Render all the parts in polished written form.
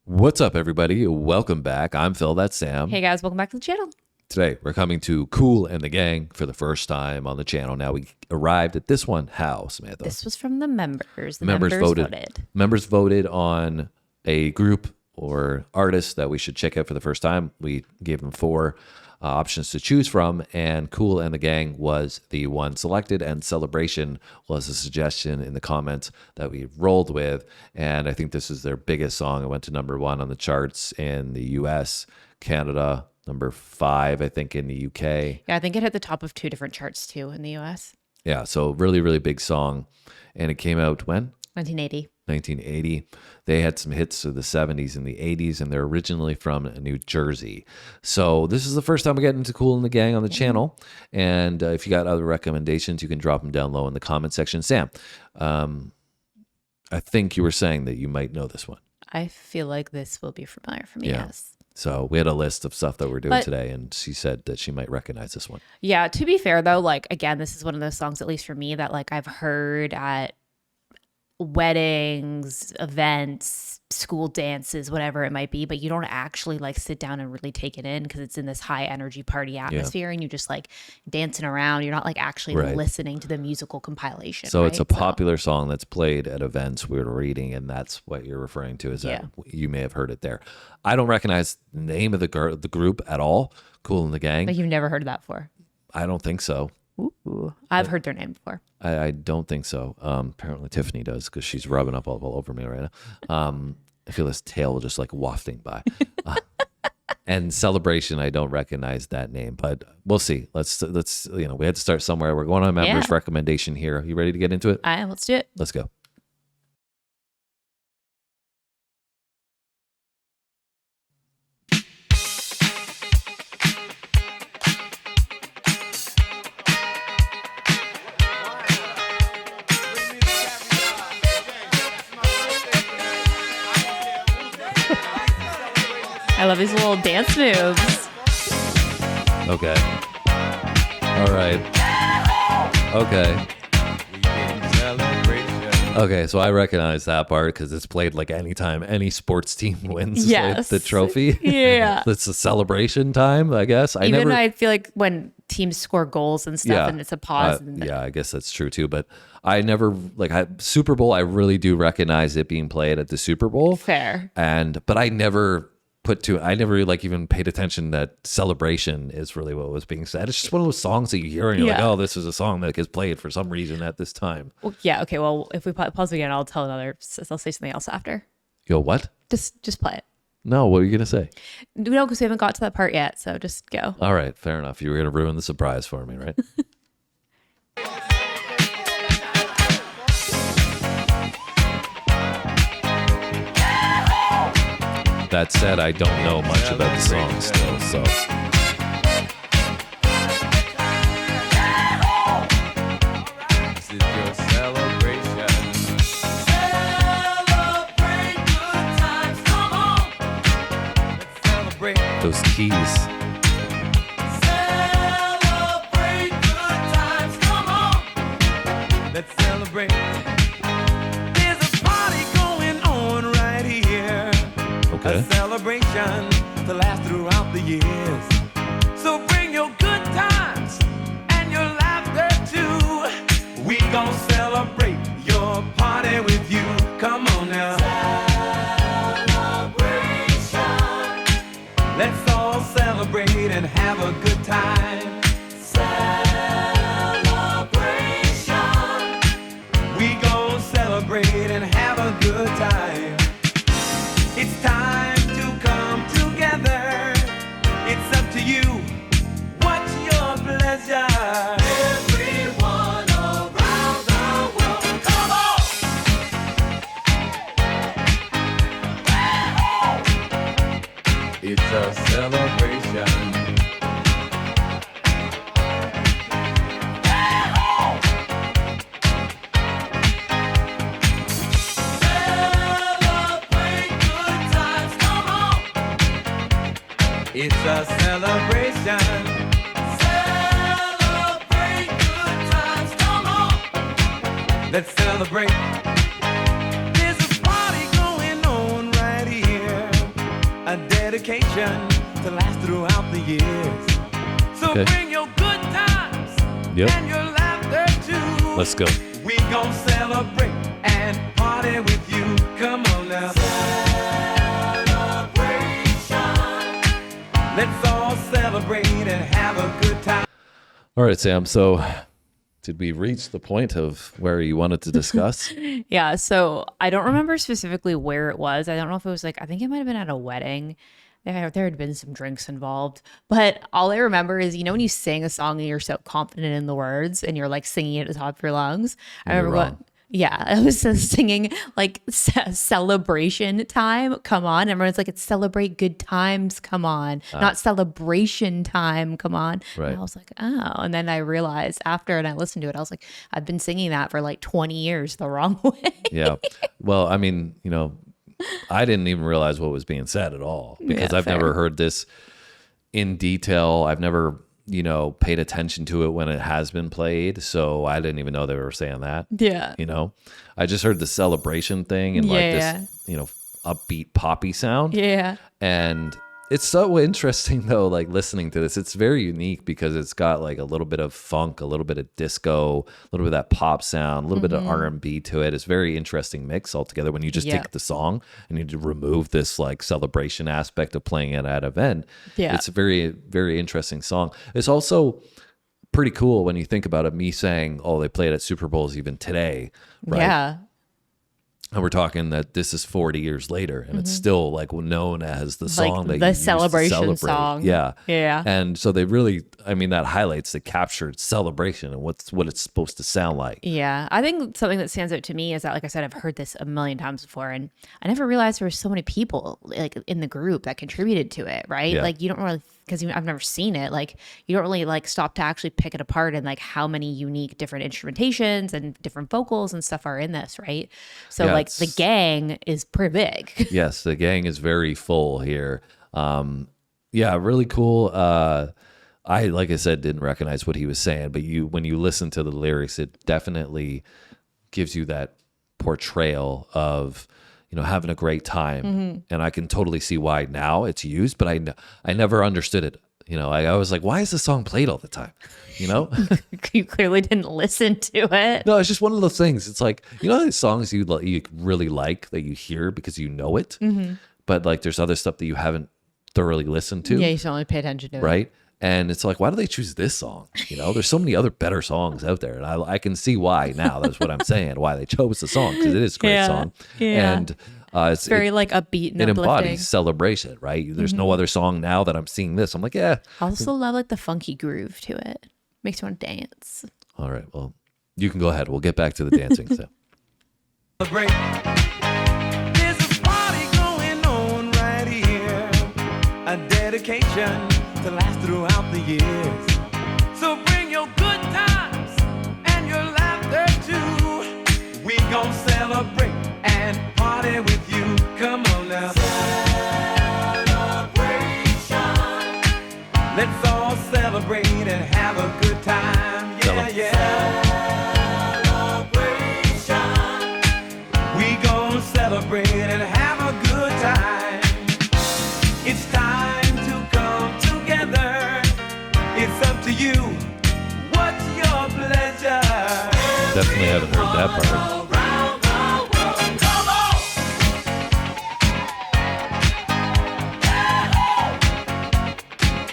What's up, everybody? Welcome back. I'm Phil. That's Sam. Hey, guys. Welcome back to the channel. Today, we're coming to Kool and the Gang for the first time on the channel. Now, we arrived at this one. How, Samantha? This was from the members. The members voted. Members voted on a group or artist that we should check out for the first time. We gave them four options to choose from, and Kool and the Gang was the one selected, and Celebration was a suggestion in the comments that we rolled with. And I think this is their biggest song. It went to number 1 on the charts in the US, Canada, number 5, I think, in the UK. Yeah, I think it hit the top of 2 different charts too in the US. Yeah, so really, really big song. And it came out when? 1980. 1980. They had some hits of the 70s and the 80s, and they're originally from New Jersey. So this is the first time we're getting into Kool and the Gang on the channel. And if you got other recommendations, you can drop them down low in the comment section. Sam, I think you were saying that you might know this one. I feel like this will be familiar for me, Yeah. yes. So we had a list of stuff that we're doing today, and she said that she might recognize this one. Yeah, to be fair, though, like, again, this is one of those songs, at least for me, that, like, I've heard at weddings, events, school dances, whatever it might be, but you don't actually like sit down and really take it in because it's in this high energy party atmosphere, and you're just like dancing around. You're not like actually listening to the musical compilation. So it's a popular song that's played at events, we were reading, and that's what you're referring to, is that you may have heard it there. I don't recognize the name of the group at all, Kool and the Gang. Like, you've never heard of that before? I don't think so. Ooh, I've heard their name before. I don't think so. Apparently Tiffany does, because she's rubbing up all over me right now. I feel this tail just like wafting by. And Celebration, I don't recognize that name, but we'll see. Let's we had to start somewhere. We're going on members' recommendation here. You ready to get into it? All right, let's do it. Let's go. I love these little dance moves. Okay. All right. Okay. Okay, so I recognize that part because it's played like anytime any sports team wins the trophy. Yeah. It's a celebration time, I guess. I feel like when teams score goals and stuff, and it's a pause. Yeah, I guess that's true too. But I never, Super Bowl, I really do recognize it being played at the Super Bowl. Fair. But I never even paid attention that Celebration is really what was being said. It's just one of those songs that you hear and you're like, oh, this is a song that gets played for some reason at this time. Well, yeah. Okay. Well, if we pause again, I'll say something else after. Yo, what? Just play it. No, what are you going to say? No, because we haven't got to that part yet. So just go. All right. Fair enough. You were going to ruin the surprise for me, right? That said, I don't know much about the song still, so. This is your celebration. Celebrate good times, come on. Let's celebrate. Those keys. Celebrate good times, come on. Let's celebrate. There's a party going on right here. Okay. A celebration to last throughout the years. So bring your good times and your laughter too. We gon' celebrate your party with you. Come on now. Celebration. Let's all celebrate and have a good time. Celebration. We gon' celebrate and have a good time. It's time to come together. It's up to you. What's your pleasure? Everyone around the world, come on! It's a celebration. It's a celebration. Celebrate good times, come on. Let's celebrate. There's a party going on right here. a dedication to last throughout the years. So Okay. bring your good times Yep. and your laughter too. Let's go. We gon' celebrate and party with you. Come on now. Celebration. Let's all celebrate and have a good time. All right, Sam. So did we reach the point of where you wanted to discuss? Yeah, so I don't remember specifically where it was. I don't know if it was like, I think it might have been at a wedding. There had been some drinks involved. But all I remember is, when you sing a song and you're so confident in the words and you're like singing it at the top of your lungs. I remember I was singing like celebration time. Come on. Everyone's like, it's celebrate good times. Come on. Not celebration time. Come on. Right. And I was like, oh. And then I realized after, and I listened to it, I was like, I've been singing that for like 20 years the wrong way. Yeah. Well, I mean, I didn't even realize what was being said at all because I've never heard this in detail. I've never, paid attention to it when it has been played. So I didn't even know they were saying that. Yeah. I just heard the celebration thing and this, upbeat poppy sound. Yeah. And it's so interesting though, like listening to this, it's very unique because it's got like a little bit of funk, a little bit of disco, a little bit of that pop sound, a little bit of R&B to it. It's a very interesting mix altogether when you just take the song and you remove this like celebration aspect of playing it at an event. Yeah. It's a very, very interesting song. It's also pretty cool when you think about it, me saying, oh, they play it at Super Bowls even today. Right? Yeah. And we're talking that this is 40 years later, and it's still like known as the song that the you used to celebration celebrate. song. Yeah, Yeah. And so they really, that highlights the captured celebration and what it's supposed to sound like. Yeah. I think something that stands out to me is that, like I said, I've heard this a million times before, and I never realized there were so many people like in the group that contributed to it, right? Yeah. Like you don't really, because I've never seen it, like you don't really like stop to actually pick it apart and like how many unique different instrumentations and different vocals and stuff are in this, right? So Yeah, like the gang is pretty big. Yes, the gang is very full here. Yeah, really cool. Like I said, didn't recognize what he was saying, but when you listen to the lyrics, it definitely gives you that portrayal of having a great time. And I can totally see why now it's used, but I never understood it. I was like, why is this song played all the time? You clearly didn't listen to it. No, it's just one of those things. It's like, these songs you really like that you hear because you know it, but like there's other stuff that you haven't thoroughly listened to. Yeah, you should only pay attention to it. Right. And it's like, why do they choose this song? There's so many other better songs out there. And I can see why now. That's what I'm saying, why they chose the song, because it is a great song. Yeah. And it's very like upbeat and it uplifting. embodies celebration, right? There's no other song now that I'm seeing this. I'm like, yeah. I also love like the funky groove to it. Makes you want to dance. All right. Well, you can go ahead. We'll get back to the dancing. So. Celebrate. There's a party going on right here. A dedication to last throughout the years. So bring your good times and your laughter too. We gon' celebrate and party with you. Come on now. Celebration. Let's all celebrate and have a good time. Yeah, Celebration. We gon' celebrate and have a good time. It's time to come together. It's up to you. What's your pleasure? Definitely haven't heard that part.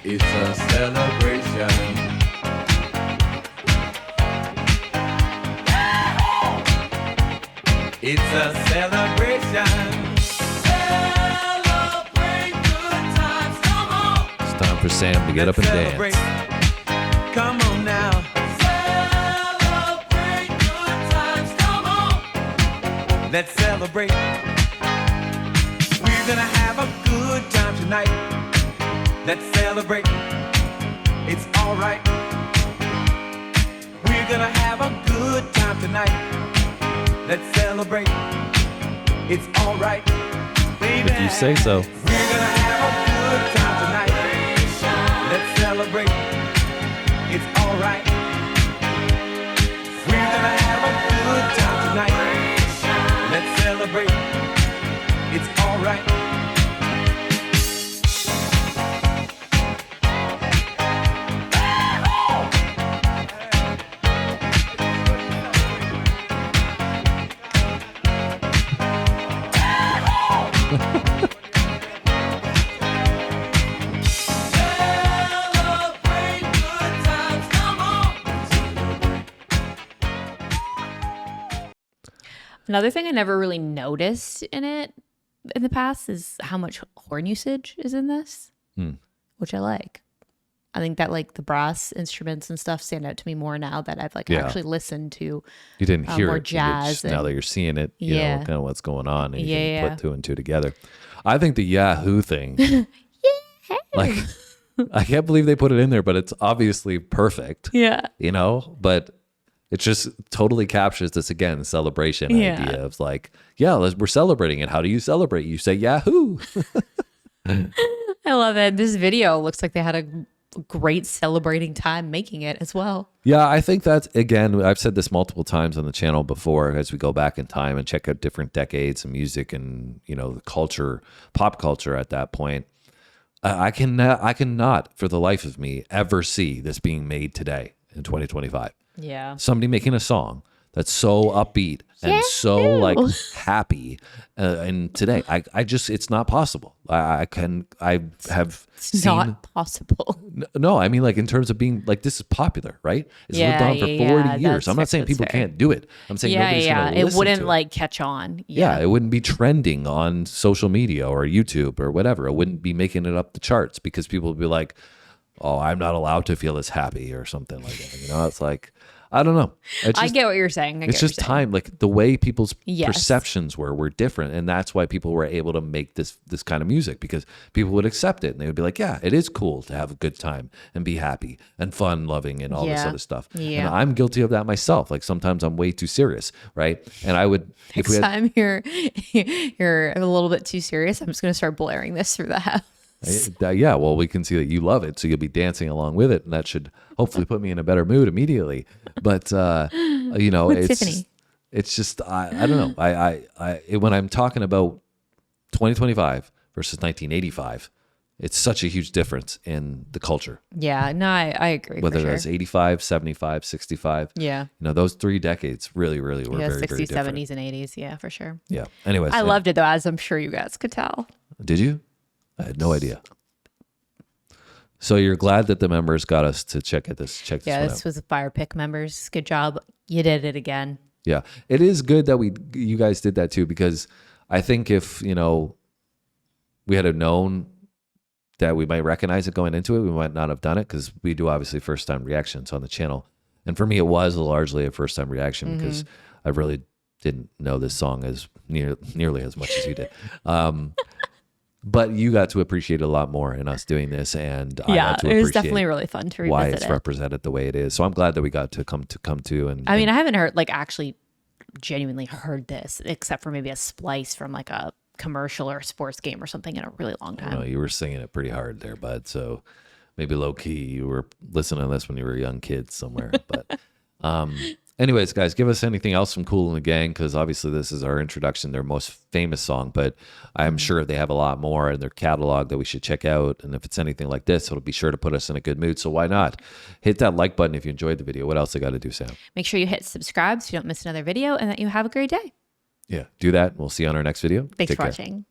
It's a celebration. It's a celebration. Celebrate good times. Come on. It's time for Sam to get up and Celebrate. dance. Come on now. Celebrate good times. Come on. Let's celebrate. We're gonna have a good time tonight. Let's celebrate. It's alright. We're gonna have a good time tonight. Let's celebrate. It's alright. Baby. If you say so. We're gonna have a good time tonight. Let's celebrate. It's alright. We're gonna have a good time tonight. Let's celebrate. It's alright. Another thing I never really noticed in it in the past is how much horn usage is in this, which I like. I think that like the brass instruments and stuff stand out to me more now that I've like actually listened to. You didn't hear more it. jazz. Now that you're seeing it, you know, kind of what's going on, and you can put two and two together. I think the Yahoo thing, like, I can't believe they put it in there, but it's obviously perfect. Yeah. You know, but it just totally captures this again celebration idea of like, we're celebrating it. How do you celebrate? You say Yahoo. I love it. This video looks like they had a great celebrating time making it as well. Yeah, I think that's, again, I've said this multiple times on the channel before as we go back in time and check out different decades of music and, you know, the culture, pop culture at that point. I cannot for the life of me ever see this being made today in 2025. Yeah. Somebody making a song that's so upbeat and so like happy. And today, I just, it's not possible. It's not possible. No, I mean, like in terms of being like, this is popular, right? It's lived on for 40 years. I'm not saying people can't do it. I'm saying nobody's going to listen it wouldn't to like catch on. Yeah, it wouldn't be trending on social media or YouTube or whatever. It wouldn't be making it up the charts because people would be like, oh, I'm not allowed to feel as happy or something like that. You know, it's like, I don't know. I get what you're saying. It's just time. Like the way people's perceptions were different. And that's why people were able to make this kind of music, because people would accept it and they would be like, yeah, it is cool to have a good time and be happy and fun loving and all this other stuff. Yeah. And I'm guilty of that myself. Like sometimes I'm way too serious, right? And I would, if Next time you're a little bit too serious, I'm just going to start blaring this through the house. Yeah, well, we can see that you love it, so you'll be dancing along with it, and that should hopefully put me in a better mood immediately. But you know, it's just I don't know. I when I'm talking about 2025 versus 1985, it's such a huge difference in the culture. Yeah, no, I agree. Whether that's 85, 75, 65. Yeah. You know, those 3 decades really were very, 60s, very different. 70s, and 80s. Yeah, for sure. Yeah. Anyways. I loved it, though, as I'm sure you guys could tell. Did you? I had no idea. So you're glad that the members got us to check this one out. Yeah, this was Fire Pick members. Good job. You did it again. Yeah. It is good that you guys did that too, because I think if, you know, we had known that we might recognize it going into it, we might not have done it, because we do obviously first time reactions on the channel. And for me, it was largely a first time reaction because I really didn't know this song as nearly as much as you did. But you got to appreciate it a lot more in us doing this, and I got to appreciate it was definitely really fun to revisit why it's represented the way it is. So I'm glad that we got to come to. And I mean, I haven't heard actually genuinely heard this except for maybe a splice from like a commercial or a sports game or something in a really long time. I know you were singing it pretty hard there, bud. So maybe low key you were listening to this when you were a young kid somewhere. But anyways, guys, give us anything else from Kool and the Gang, because obviously this is our introduction, their most famous song, but I'm sure they have a lot more in their catalog that we should check out. And if it's anything like this, it'll be sure to put us in a good mood. So why not? Hit that like button if you enjoyed the video. What else I got to do, Sam? Make sure you hit subscribe so you don't miss another video, and that you have a great day. Yeah, do that. We'll see you on our next video. Thanks Take for care. watching.